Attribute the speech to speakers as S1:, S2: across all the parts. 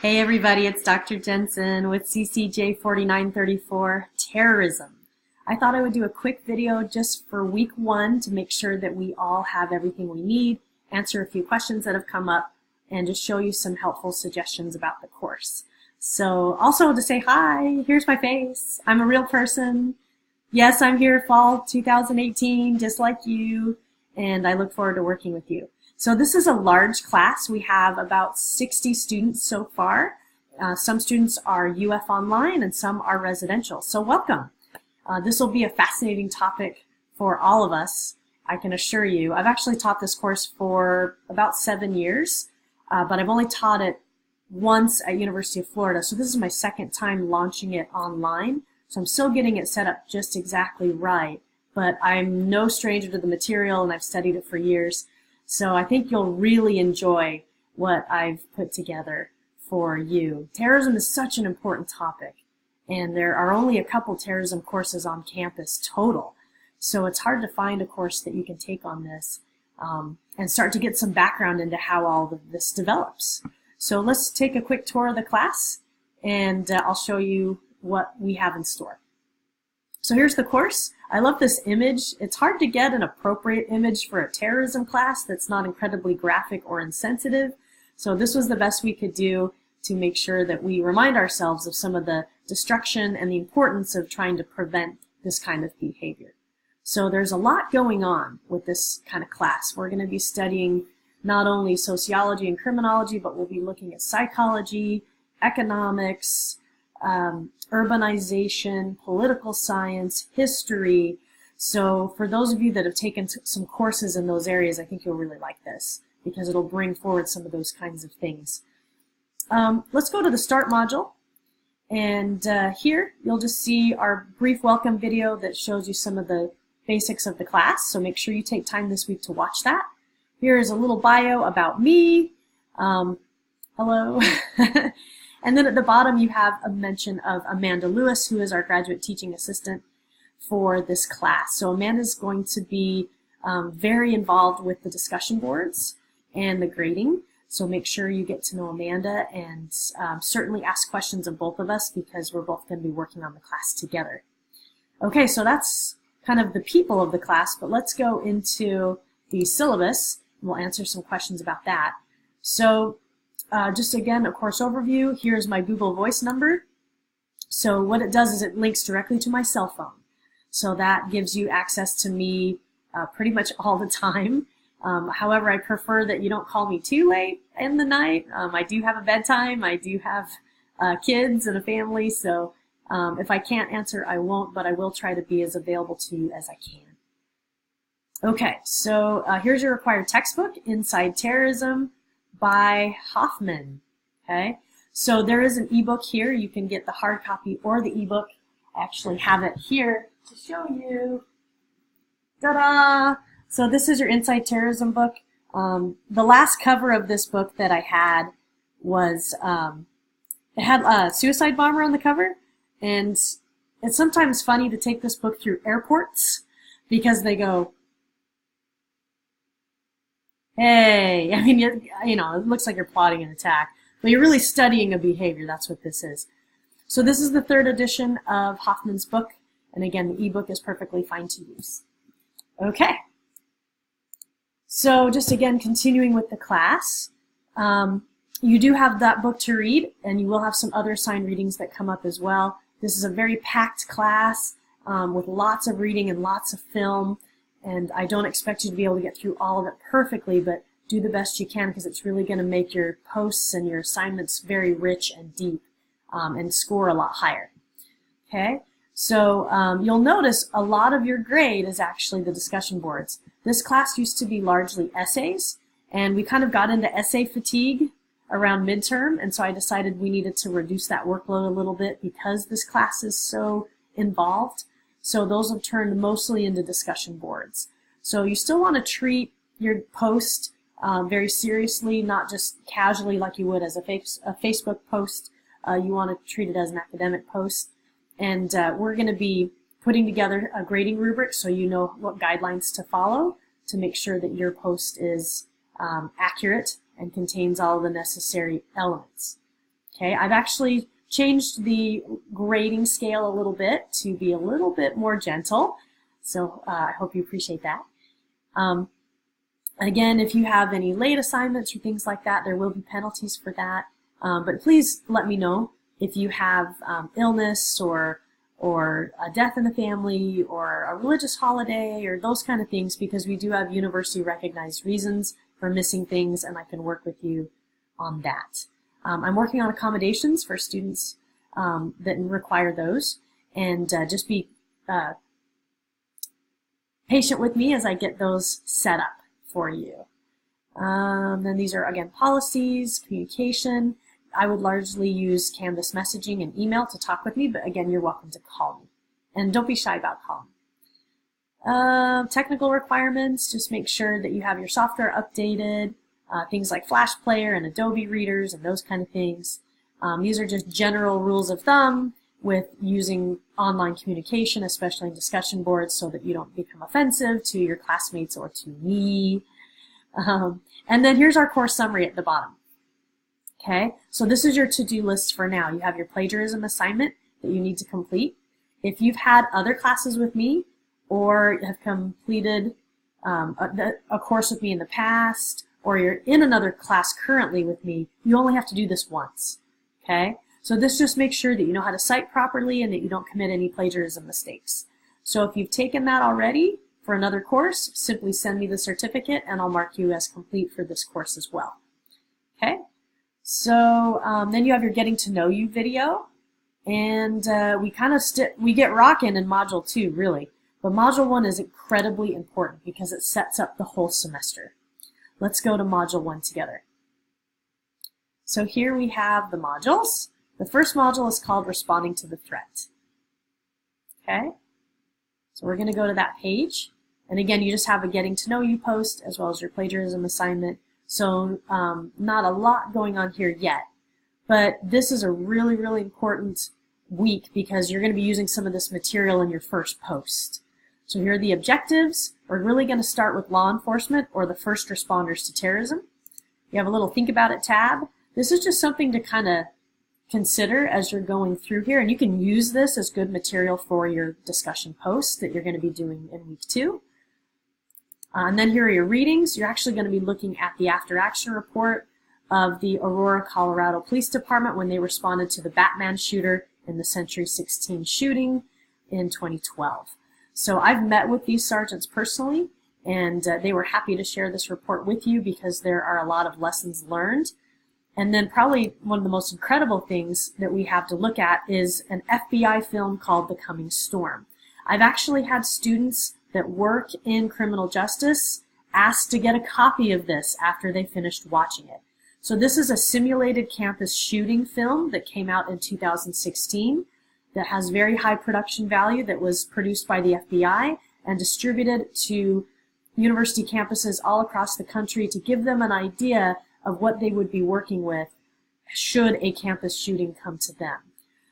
S1: Hey everybody, it's Dr. Jensen with CCJ4934 Terrorism. I thought I would do a quick video just for week 1 to make sure that we all have everything we need, answer a few questions that have come up, and just show you some helpful suggestions about the course. So also to say hi, here's my face. I'm a real person. Yes, I'm here fall 2018, just like you, and I look forward to working with you. So this is a large class. We have about 60 students so far. Some students are UF online and some are residential. So welcome. This will be a fascinating topic for all of us, I can assure you. I've actually taught this course for about 7 years, but I've only taught it once at University of Florida. So this is my second time launching it online. So I'm still getting it set up just exactly right, but I'm no stranger to the material and I've studied it for years. So I think you'll really enjoy what I've put together for you. Terrorism is such an important topic, and there are only a couple terrorism courses on campus total. So it's hard to find a course that you can take on this and start to get some background into how all of this develops. So let's take a quick tour of the class, and I'll show you what we have in store. So here's the course. I love this image. It's hard to get an appropriate image for a terrorism class that's not incredibly graphic or insensitive. So this was the best we could do to make sure that we remind ourselves of some of the destruction and the importance of trying to prevent this kind of behavior. So there's a lot going on with this kind of class. We're going to be studying not only sociology and criminology, but we'll be looking at psychology, economics, urbanization, political science, history. So for those of you that have taken some courses in those areas, I think you'll really like this because it'll bring forward some of those kinds of things. Let's go to the start module. And here you'll just see our brief welcome video that shows you some of the basics of the class. So make sure you take time this week to watch that. Here is a little bio about me. Hello. And then at the bottom you have a mention of Amanda Lewis, who is our graduate teaching assistant for this class. So Amanda's going to be very involved with the discussion boards and the grading. So make sure you get to know Amanda and certainly ask questions of both of us because we're both going to be working on the class together. Okay, so that's kind of the people of the class, but let's go into the syllabus and we'll answer some questions about that. So just again, a course overview. Here's my Google Voice number. So what it does is it links directly to my cell phone. So that gives you access to me pretty much all the time. However, I prefer that you don't call me too late in the night. I do have a bedtime. I do have kids and a family. So if I can't answer, I won't, but I will try to be as available to you as I can. Okay, so here's your required textbook, Inside Terrorism, by Hoffman. Okay, so there is an ebook here. You can get the hard copy or the ebook. I actually have it here to show you. Ta-da! So this is your Inside Terrorism book. The last cover of this book that I had was it had a suicide bomber on the cover, and it's sometimes funny to take this book through airports because they go, hey, I mean, you know, it looks like you're plotting an attack, but you're really studying a behavior. That's what this is. So this is the 3rd edition of Hoffman's book, and again, the ebook is perfectly fine to use. Okay. So just again, continuing with the class, you do have that book to read, and you will have some other assigned readings that come up as well. This is a very packed class with lots of reading and lots of film. And I don't expect you to be able to get through all of it perfectly, but do the best you can because it's really going to make your posts and your assignments very rich and deep and score a lot higher. Okay, so you'll notice a lot of your grade is actually the discussion boards. This class used to be largely essays, and we kind of got into essay fatigue around midterm, and so I decided we needed to reduce that workload a little bit because this class is so involved. So those have turned mostly into discussion boards. So you still want to treat your post very seriously, not just casually like you would as a Facebook post. You want to treat it as an academic post. And we're going to be putting together a grading rubric so you know what guidelines to follow to make sure that your post is accurate and contains all the necessary elements. Okay, I've actually changed the grading scale a little bit to be a little bit more gentle, so I hope you appreciate that. Again, if you have any late assignments or things like that, there will be penalties for that, but please let me know if you have illness or a death in the family or a religious holiday or those kind of things, because we do have university recognized reasons for missing things, and I can work with you on that. I'm working on accommodations for students that require those, and just be patient with me as I get those set up for you. Then these are, again, policies, communication. I would largely use Canvas messaging and email to talk with me, but again, you're welcome to call me. And don't be shy about calling. Technical requirements, just make sure that you have your software updated. Things like Flash Player and Adobe readers and those kind of things. These are just general rules of thumb with using online communication, especially in discussion boards, so that you don't become offensive to your classmates or to me. And then here's our course summary at the bottom. Okay, so this is your to-do list for now. You have your plagiarism assignment that you need to complete. If you've had other classes with me or have completed a course with me in the past, or you're in another class currently with me, you only have to do this once, okay? So this just makes sure that you know how to cite properly and that you don't commit any plagiarism mistakes. So if you've taken that already for another course, simply send me the certificate and I'll mark you as complete for this course as well, okay? So then you have your Getting to Know You video, and we get rocking in Module 2, really. But Module 1 is incredibly important because it sets up the whole semester. Let's go to Module 1 together. So here we have the modules. The first module is called Responding to the Threat. Okay? So we're going to go to that page. And again, you just have a Getting to Know You post as well as your plagiarism assignment. So not a lot going on here yet. But this is a really, really important week because you're going to be using some of this material in your first post. So here are the objectives. We're really going to start with law enforcement or the first responders to terrorism. You have a little Think About It tab. This is just something to kind of consider as you're going through here, and you can use this as good material for your discussion posts that you're going to be doing in week 2. And then here are your readings. You're actually going to be looking at the after action report of the Aurora, Colorado Police Department when they responded to the Batman shooter in the Century 16 shooting in 2012. So I've met with these sergeants personally, and they were happy to share this report with you because there are a lot of lessons learned. And then probably one of the most incredible things that we have to look at is an FBI film called The Coming Storm. I've actually had students that work in criminal justice ask to get a copy of this after they finished watching it. So this is a simulated campus shooting film that came out in 2016 that has very high production value, that was produced by the FBI and distributed to university campuses all across the country to give them an idea of what they would be working with should a campus shooting come to them.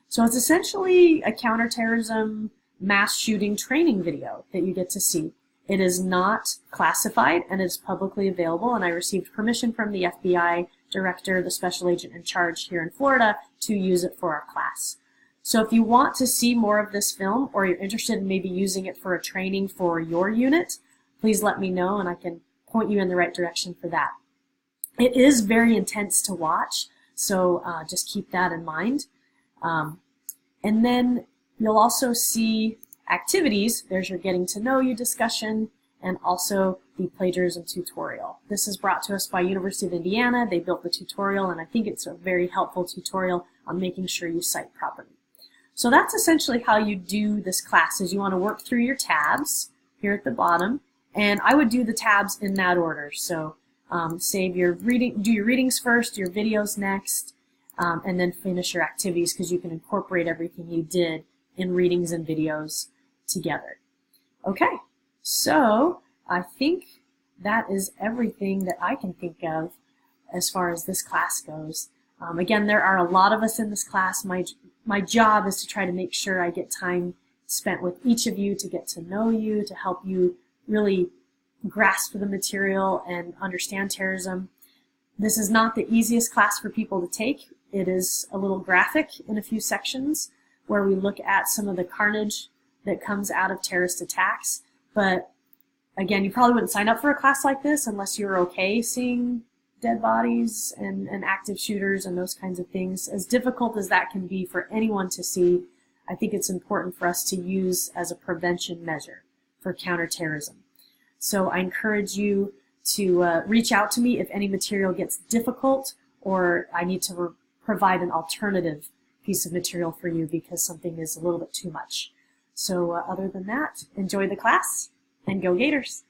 S1: So it's essentially a counterterrorism mass shooting training video that you get to see. It is not classified and it is publicly available, and I received permission from the FBI director, the special agent in charge here in Florida, to use it for our class. So if you want to see more of this film, or you're interested in maybe using it for a training for your unit, please let me know and I can point you in the right direction for that. It is very intense to watch, so just keep that in mind. And then you'll also see activities. There's your Getting to Know You discussion and also the plagiarism tutorial. This is brought to us by University of Indiana. They built the tutorial, and I think it's a very helpful tutorial on making sure you cite properly. So that's essentially how you do this class, is you want to work through your tabs here at the bottom, and I would do the tabs in that order. So save your reading, do your readings first, your videos next, and then finish your activities, because you can incorporate everything you did in readings and videos together. Okay, so I think that is everything that I can think of as far as this class goes. Again, there are a lot of us in this class. My job is to try to make sure I get time spent with each of you to get to know you, to help you really grasp the material and understand terrorism. This is not the easiest class for people to take. It is a little graphic in a few sections where we look at some of the carnage that comes out of terrorist attacks. But again, you probably wouldn't sign up for a class like this unless you're okay seeing dead bodies and active shooters and those kinds of things. As difficult as that can be for anyone to see, I think it's important for us to use as a prevention measure for counterterrorism. So I encourage you to reach out to me if any material gets difficult or I need to provide an alternative piece of material for you because something is a little bit too much. So other than that, enjoy the class and go Gators!